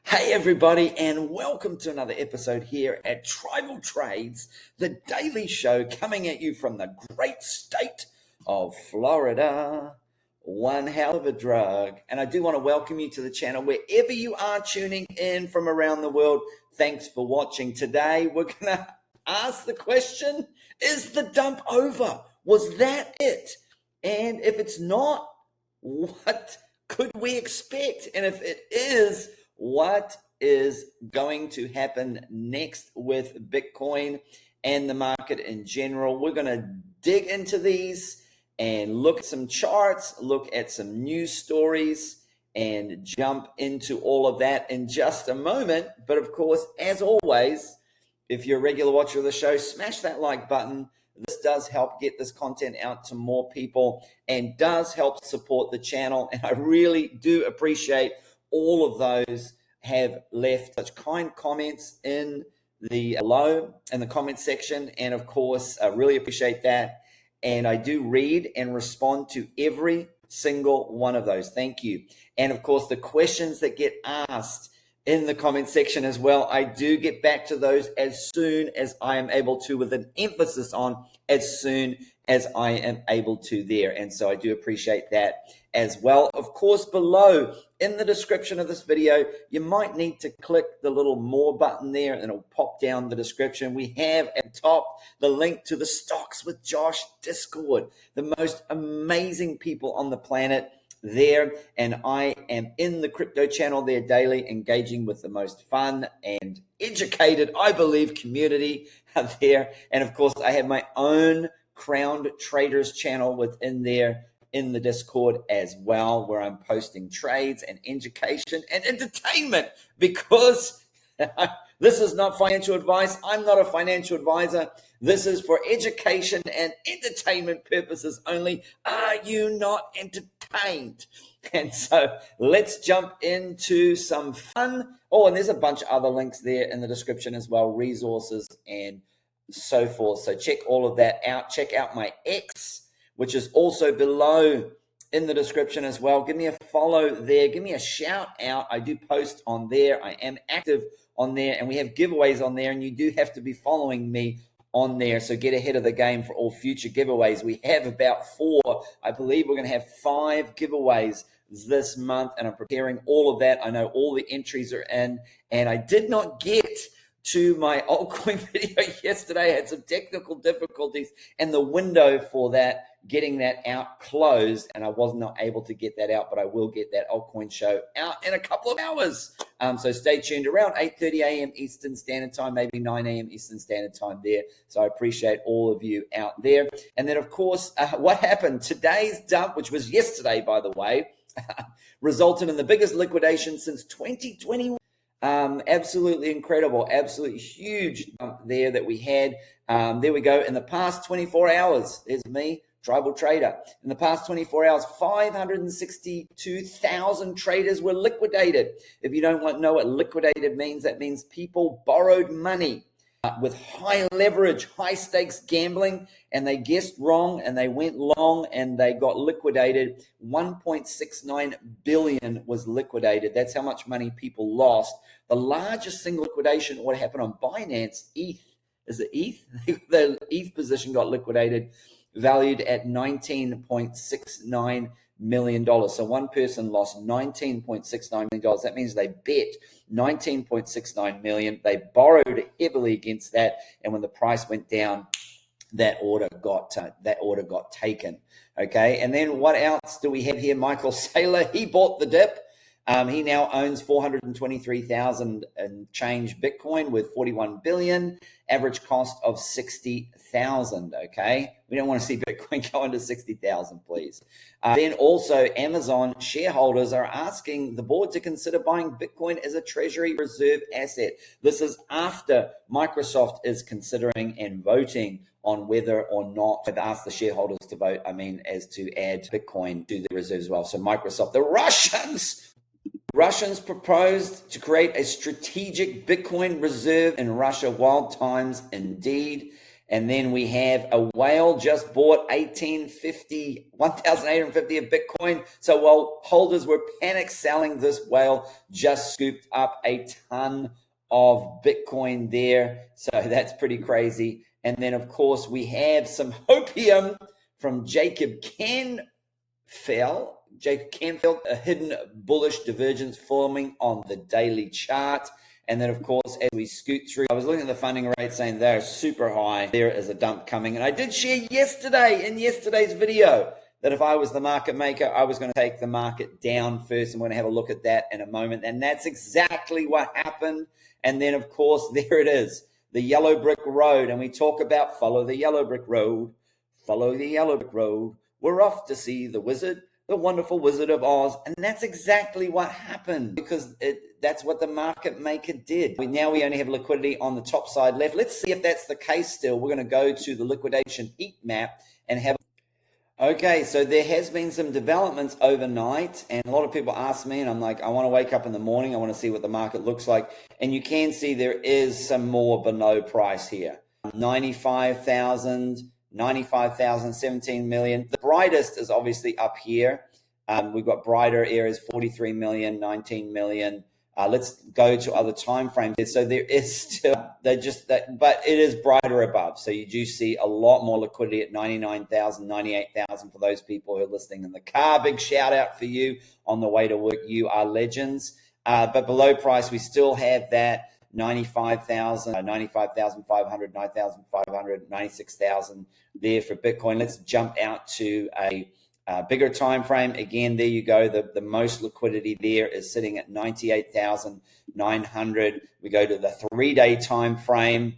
Hey everybody, and welcome to another episode here at Tribal Trades, the daily show coming at you from the great state of Florida. One hell of a drug. And I do want to welcome you to the channel wherever you are tuning in from around the world. Thanks for watching. Today we're going to ask the question, is the dump over? Was that it? And if it's not, what could we expect? And if it is, what is going to happen next with Bitcoin and the market in general? We're going to dig into these and look at some charts, look at some news stories, and jump into all of that in just a moment. But of course, as always, if you're a regular watcher of the show, smash that like button. This does help get this content out to more people and does help support the channel. And I really do appreciate all of those have left such kind comments in the below in the comment section. And of course, I really appreciate that. And I do read and respond to every single one of those. Thank you. And of course, the questions that get asked in the comment section as well, I do get back to those as soon as I am able to, with an emphasis on as soon as I am able to there. And so I do appreciate that as well. Of course, below in the description of this video, you might need to click the little more button there and it'll pop down the description. We have at the top the link to the Stocks with Josh Discord, the most amazing people on the planet there, and I am in the crypto channel there daily, engaging with the most fun and educated, I believe, community out there. And of course, I have my own Crowned Traders channel within there in the Discord as well, where I'm posting trades and education and entertainment, because this is not financial advice. I'm not a financial advisor. This is for education and entertainment purposes only. Are you not entertained? And so let's jump into some fun. Oh, and there's a bunch of other links there in the description as well, resources and so forth. So check all of that out. Check out my X, which is also below in the description as well. Give me a follow there. Give me a shout out. I do post on there. I am active on there, and we have giveaways on there, and you do have to be following me on there. So get ahead of the game for all future giveaways. We have about 4. I believe we're going to have 5 giveaways this month, and I'm preparing all of that. I know all the entries are in, and I did not get to my altcoin video yesterday. I had some technical difficulties, and the window for that, getting that out, closed, and I was not able to get that out, but I will get that altcoin show out in a couple of hours. So stay tuned around 8:30 a.m. Eastern Standard Time, maybe 9 a.m. Eastern Standard Time there. So I appreciate all of you out there. And then, of course, what happened? Today's dump, which was yesterday, by the way, resulted in the biggest liquidation since 2021. Absolutely incredible, absolutely huge dump there that we had. There we go. In the past 24 hours, there's me, Tribal Trader. In the past 24 hours, 562,000 traders were liquidated. If you don't know what liquidated means, that means people borrowed money with high leverage, high stakes gambling, and they guessed wrong and they went long and they got liquidated. 1.69 billion was liquidated. That's how much money people lost. The largest single liquidation, what happened on Binance, ETH, is it ETH? The ETH position got liquidated, valued at $19.69 million. So one person lost $19.69 million. That means they bet $19.69 million. They borrowed heavily against that, and when the price went down, that order got taken. Okay, and then what else do we have here? Michael Saylor, he bought the dip. He now owns 423,000 and change Bitcoin with 41 billion, average cost of 60,000. Okay, we don't want to see Bitcoin go into 60,000, please. Then also, Amazon shareholders are asking the board to consider buying Bitcoin as a treasury reserve asset. This is after Microsoft is considering and voting on whether or not they've asked the shareholders to vote, as to add Bitcoin to the reserves as well. So Microsoft, the Russians proposed to create a strategic Bitcoin reserve in Russia. Wild times indeed. And then we have a whale just bought 1,850 of Bitcoin. So while holders were panic selling, this whale just scooped up a ton of Bitcoin there. So that's pretty crazy. And then, of course, we have some hopium from Jacob Canfield, a hidden bullish divergence forming on the daily chart. And then, of course, as we scoot through, I was looking at the funding rate saying they're super high. There is a dump coming. And I did share yesterday in yesterday's video that if I was the market maker, I was going to take the market down first. And we're going to have a look at that in a moment. And that's exactly what happened. And then, of course, there it is, the yellow brick road. And we talk about follow the yellow brick road, follow the yellow brick road. We're off to see the wizard, the wonderful Wizard of Oz. And that's exactly what happened, because that's what the market maker did. Now we only have liquidity on the top side left. Let's see if that's the case still. We're going to go to the liquidation heat map and have... Okay, so there has been some developments overnight, and a lot of people ask me, and I'm like, I want to wake up in the morning, I want to see what the market looks like. And you can see there is some more below price here. 95,000, 17 million. The brightest is obviously up here. We've got brighter areas, 43 million, 19 million. Let's go to other time frames. So there is still, but it is brighter above. So you do see a lot more liquidity at 99,000, 98,000 for those people who are listening in the car. Big shout out for you on the way to work. You are legends. But below price, we still have that 95,000, 95,500, 9,500, 96,000 there for Bitcoin. Let's jump out to a bigger time frame. Again, there you go. The most liquidity there is sitting at 98,900. We go to the 3-day time frame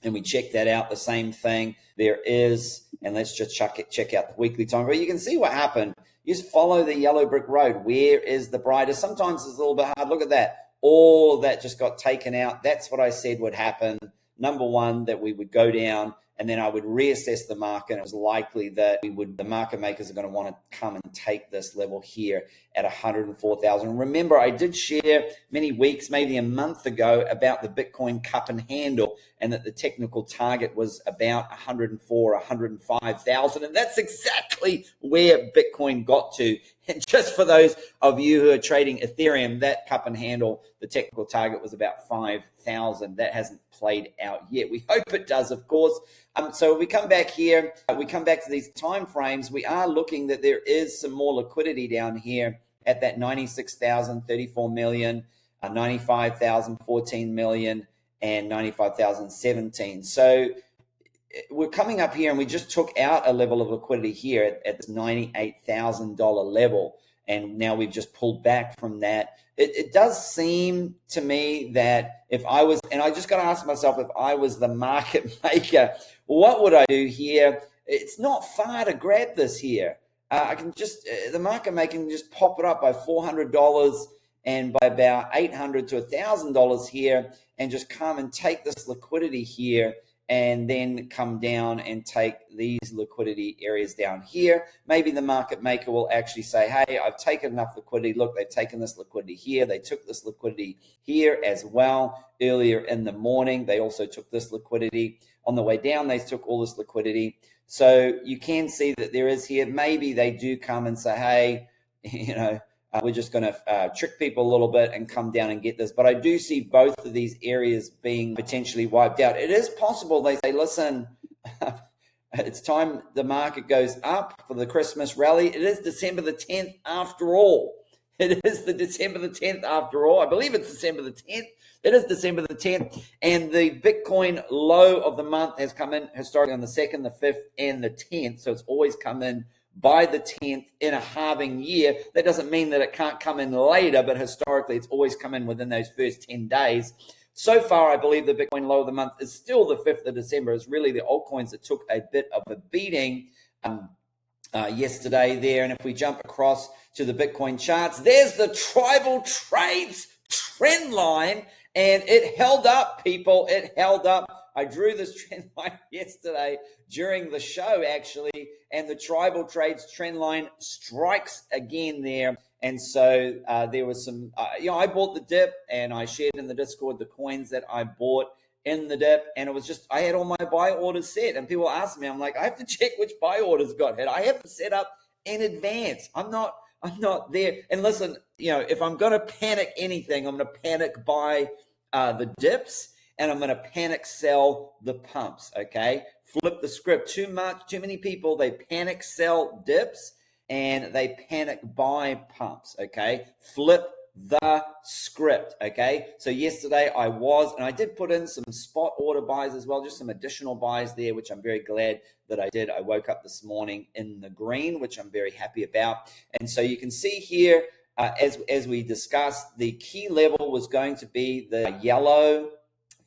and we check that out. The same thing there is. And let's just check out the weekly time frame. You can see what happened. You just follow the yellow brick road. Where is the brightest? Sometimes it's a little bit hard. Look at that. All that just got taken out. That's what I said would happen. Number one, that we would go down, and then I would reassess the market. It was likely that the market makers are going to want to come and take this level here at 104,000. Remember, I did share many weeks, maybe a month ago, about the Bitcoin cup and handle, and that the technical target was about 104, 105,000. And that's exactly where Bitcoin got to. And just for those of you who are trading Ethereum, that cup and handle, the technical target was about 5,000. That hasn't played out yet. We hope it does, of course. So we come back here, we come back to these time frames. We are looking that there is some more liquidity down here at that 96,000, 34 million, 95,000, 14 million, and 95,000, 17. So we're coming up here, and we just took out a level of liquidity here at this $98,000 level, and now we've just pulled back from that. It does seem to me that if I was, and I just got to ask myself, if I was the market maker, what would I do here? It's not far to grab this here. I can just, the market maker can just pop it up by $400 and by about $800 to $1,000 here, and just come and take this liquidity here, and then come down and take these liquidity areas down here. Maybe the market maker will actually say, hey, I've taken enough liquidity. Look, they've taken this liquidity here. They took this liquidity here as well earlier in the morning. They also took this liquidity. On the way down, they took all this liquidity. So you can see that there is here. Maybe they do come and say, hey, we're just going to trick people a little bit and come down and get this. But I do see both of these areas being potentially wiped out. It is possible they say, listen, it's time the market goes up for the Christmas rally. It is December the 10th after all. It is the December the 10th after all. I believe it's December the 10th. It is December the 10th. And the Bitcoin low of the month has come in historically on the 2nd, the 5th, and the 10th. So it's always come in by the 10th in a halving year. That doesn't mean that it can't come in later, but historically it's always come in within those first 10 days. So far, I believe the Bitcoin low of the month is still the 5th of December. It's really the altcoins that took a bit of a beating yesterday there. And if we jump across to the Bitcoin charts, there's the tribal trades trend line, and it held up, people. It held up. I drew this trend line yesterday during the show, actually, and the tribal trades trend line strikes again there. And so there was some, I bought the dip, and I shared in the Discord the coins that I bought in the dip, and it was just, I had all my buy orders set, and people asked me, I'm like, I have to check which buy orders got hit. I have to set up in advance. I'm not there. And listen, if I'm going to panic anything, I'm going to panic buy the dips, and I'm going to panic sell the pumps. Okay. Flip the script. Too many people, they panic sell dips and they panic buy pumps. Okay. Flip the script. Okay. So yesterday I did put in some spot order buys as well, just some additional buys there, which I'm very glad that I did. I woke up this morning in the green, which I'm very happy about. And so you can see here, as we discussed, the key level was going to be the yellow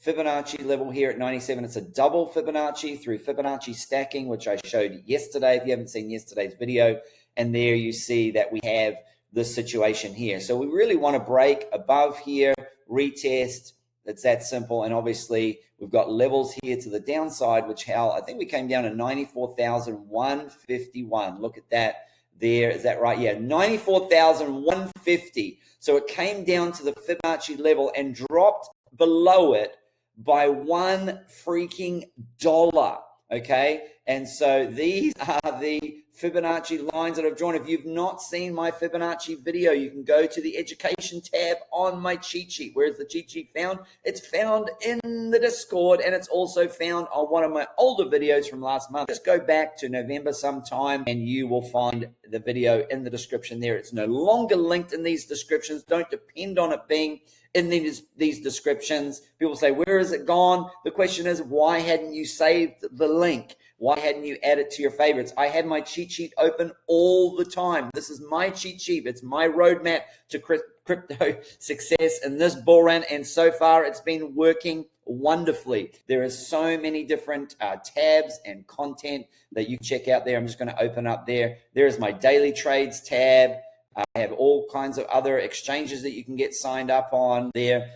Fibonacci level here at 97. It's a double Fibonacci through Fibonacci stacking, which I showed yesterday. If you haven't seen yesterday's video, and there you see that we have this situation here. So we really want to break above here, retest. It's that simple. And obviously we've got levels here to the downside, which I think we came down to 94,151. Look at that there. Is that right? Yeah, 94,150. So it came down to the Fibonacci level and dropped below it by $1 freaking dollar. Okay. And so these are the Fibonacci lines that I've drawn. If you've not seen my Fibonacci video, you can go to the education tab on my cheat sheet. Where's the cheat sheet found? It's found in the Discord, and it's also found on one of my older videos from last month. Just go back to November sometime and you will find the video in the description there. It's no longer linked in these descriptions. Don't depend on it being in these descriptions. People say, where is it gone? The question is, why hadn't you saved the link? Why hadn't you added to your favorites? I had my cheat sheet open all the time. This is my cheat sheet. It's my roadmap to crypto success in this bull run, and so far it's been working wonderfully. There is so many different tabs and content that you check out there. I'm just going to open up there. There is my daily trades tab. I have all kinds of other exchanges that you can get signed up on there.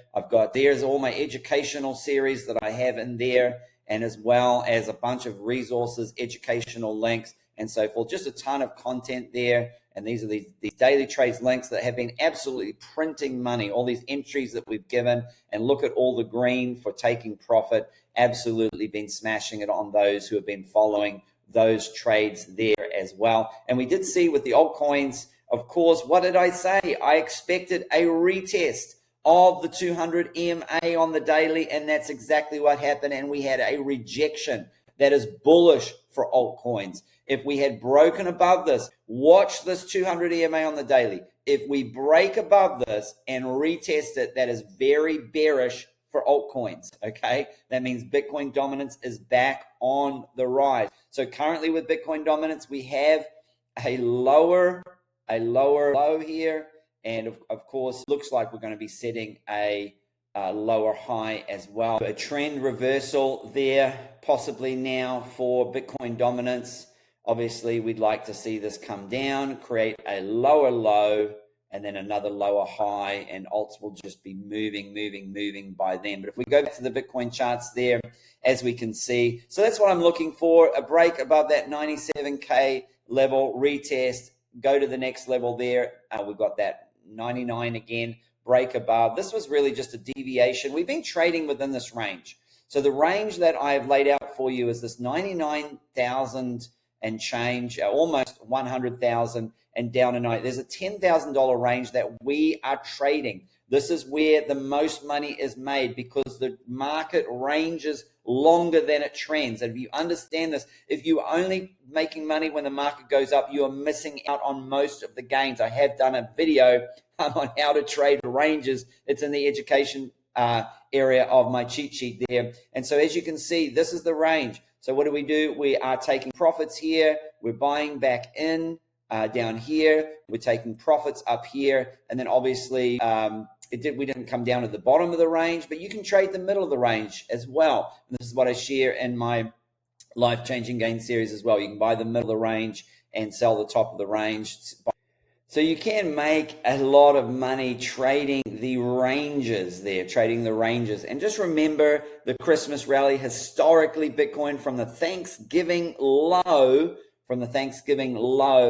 There's all my educational series that I have in there, and as well as a bunch of resources, educational links, and so forth. Just a ton of content there. And these are these daily trades links that have been absolutely printing money, all these entries that we've given. And look at all the green for taking profit. Absolutely been smashing it on those who have been following those trades there as well. And we did see with the altcoins, of course, what did I say? I expected a retest of the 200 EMA on the daily, and that's exactly what happened. And we had a rejection that is bullish for altcoins. If we had broken above this, watch this 200 EMA on the daily. If we break above this and retest it, that is very bearish for altcoins. Okay, that means Bitcoin dominance is back on the rise. So currently with Bitcoin dominance, we have a lower low here. And of course, looks like we're going to be setting a lower high as well. A trend reversal there, possibly now for Bitcoin dominance. Obviously, we'd like to see this come down, create a lower low, and then another lower high, and alts will just be moving by then. But if we go back to the Bitcoin charts there, as we can see, so that's what I'm looking for, a break above that 97K level, retest, go to the next level there. We've got that 99 again, break above. This was really just a deviation. We've been trading within this range. So the range that I've laid out for you is this 99,000 and change, almost 100,000 and down tonight. There's a $10,000 range that we are trading. This is where the most money is made because the market ranges longer than it trends. And if you understand this, if you're only making money when the market goes up, you are missing out on most of the gains. I have done a video on how to trade ranges. It's in the education area of my cheat sheet there. And so as you can see, this is the range. So what do? We are taking profits here. We're buying back in down here. We're taking profits up here. And then obviously we didn't come down to the bottom of the range, but you can trade the middle of the range as well. And this is what I share in my life-changing gain series as well. You can buy the middle of the range and sell the top of the range. So you can make a lot of money trading the ranges there, trading the ranges. And just remember the Christmas rally, historically Bitcoin from the Thanksgiving low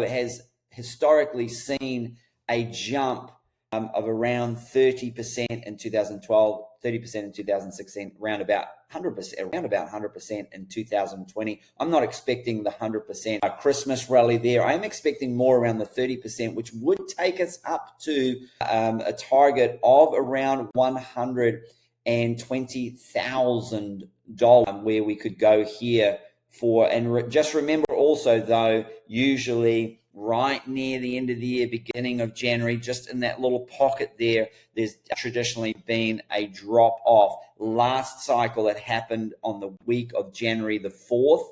has historically seen a jump of around 30% in 2012, 30% in 2016, around about 100% in 2020. I'm not expecting the 100% Christmas rally there. I am expecting more around the 30%, which would take us up to a target of around $120,000 where we could go here for. And just remember also, though, usually right near the end of the year, beginning of January, just in that little pocket there, there's traditionally been a drop off. Last cycle, it happened on the week of January the 4th.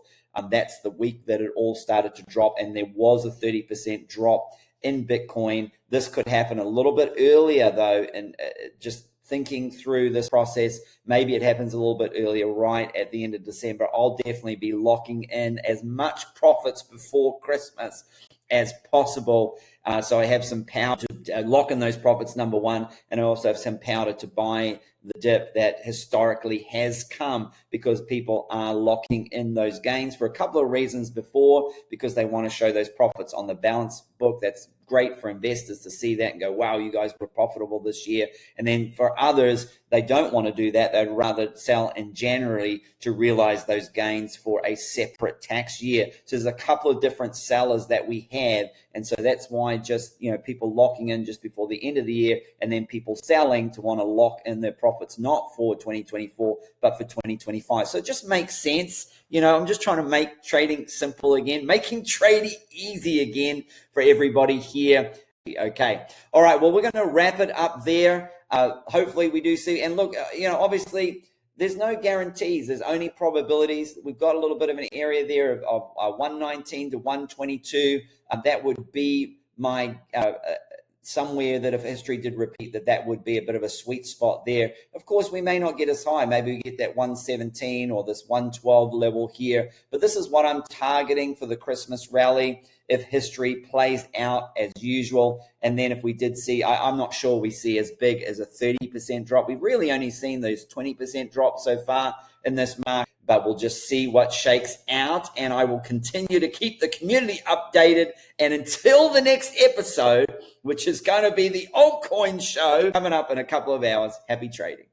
That's the week that it all started to drop, and there was a 30% drop in Bitcoin. This could happen a little bit earlier, though, and just thinking through this process, maybe it happens a little bit earlier, right at the end of December. I'll definitely be locking in as much profits before Christmas as possible. So I have some power to lock in those profits, number one, and I also have some powder to buy the dip that historically has come because people are locking in those gains for a couple of reasons before, because they want to show those profits on the balance book. That's great for investors to see that and go, wow, you guys were profitable this year. And then for others, they don't want to do that. They'd rather sell in January to realize those gains for a separate tax year. So there's a couple of different sellers that we have. And so that's why just, people locking in just before the end of the year, and then people selling to want to lock in their profits, not for 2024, but for 2025. So it just makes sense. I'm just trying to make trading simple again, making trading easy again for everybody here. Okay. All right. Well, we're going to wrap it up there. Hopefully we do see, and look, obviously there's no guarantees. There's only probabilities. We've got a little bit of an area there of 119 to 122. That would be my somewhere that if history did repeat, that would be a bit of a sweet spot there. Of course, we may not get as high. Maybe we get that 117 or this 112 level here. But this is what I'm targeting for the Christmas rally if history plays out as usual. And then if we did see, I'm not sure we see as big as a 30% drop. We've really only seen those 20% drops so far in this market, but we'll just see what shakes out. And I will continue to keep the community updated. And until the next episode, which is going to be the Altcoin show coming up in a couple of hours, happy trading.